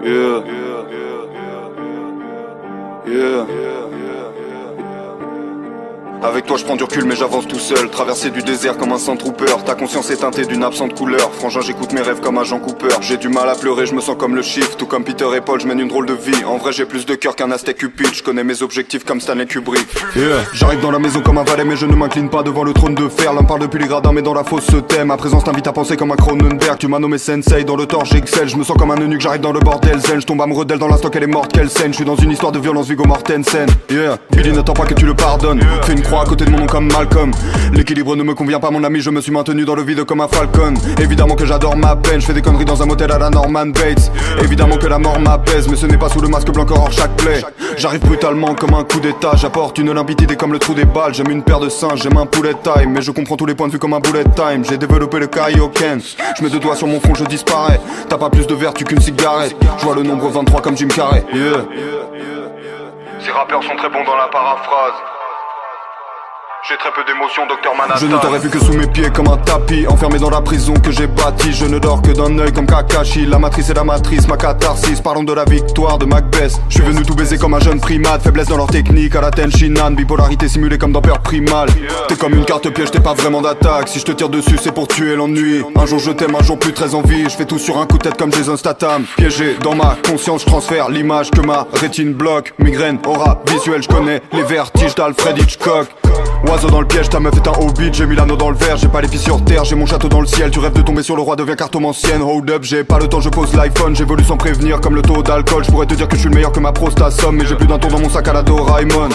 Yeah. Yeah. Avec toi je prends du recul mais j'avance tout seul. Traverser du désert comme un Sandtrooper. Ta conscience est teintée d'une absente couleur. Frangin j'écoute mes rêves comme un Jean Cooper. J'ai du mal à pleurer, je me sens comme le chiffre. Tout comme Peter et Paul, je mène une drôle de vie. En vrai j'ai plus de cœur qu'un Aztec Cupid. Je connais mes objectifs comme Stanley Kubrick. Yeah. J'arrive dans la maison comme un valet mais je ne m'incline pas devant le trône de fer. L'un parle depuis les gradins mais dans la fosse se tait. Ma présence t'invite à penser comme un Cronenberg. Tu m'as nommé Sensei, dans le torche j'excelle. Je me sens comme un eunuque, j'arrive dans le bordel zen. Je tombe amoureux d'elle dans l'instant qu'elle est morte, quelle scène. Je suis dans une histoire de violence Viggo Mortensen. Yeah. Billy n'attend pas que tu le pardonnes. Fais une croix à côté de mon nom comme Malcolm. L'équilibre ne me convient pas mon ami, je me suis maintenu dans le vide comme un falcon. Évidemment que j'adore ma peine, je fais des conneries dans un motel à la Norman Bates. Évidemment que la mort m'apaise, mais ce n'est pas sous le masque blanc qu'aurore chaque plaie. J'arrive brutalement comme un coup d'état, j'apporte une limpidité comme le trou des balles. J'aime une paire de singes, j'aime un poulet time, mais je comprends tous les points de vue comme un bullet time. J'ai développé le Kaioken, je mets deux doigts sur mon front, je disparais. T'as pas plus de vertu qu'une cigarette, je vois le nombre 23 comme Jim Carrey. Yeah. Ces rappeurs sont très bons dans la paraphrase. J'ai très peu d'émotions, Docteur Manhattan. Je ne t'aurais vu que sous mes pieds comme un tapis. Enfermé dans la prison que j'ai bâtie. Je ne dors que d'un œil comme Kakashi. La matrice est la matrice, ma catharsis. Parlons de la victoire de Macbeth. Je suis venu tout baiser comme un jeune primate. Faiblesse dans leur technique, à la Tenshinhan. Bipolarité simulée comme dans Peur Primal. T'es comme une carte piège, t'es pas vraiment d'attaque. Si je te tire dessus c'est pour tuer l'ennui. Un jour je t'aime, un jour plus très envie. Je fais tout sur un coup de tête comme Jason Statham. Piégé dans ma conscience, je transfère l'image que ma rétine bloque. Migraine, aura visuelle, je connais les vertiges d'Alfred Hitchcock. Oiseau dans le piège, ta meuf est un hobbit. J'ai mis l'anneau dans le verre, j'ai pas les pieds sur terre. J'ai mon château dans le ciel, tu rêves de tomber sur le roi, deviens cartomancienne. Hold up, j'ai pas le temps, je pose l'iPhone. J'évolue sans prévenir comme le taux d'alcool. Je pourrais te dire que je suis le meilleur que ma prostate somme, mais j'ai plus d'un tour dans mon sac à la Doraemon.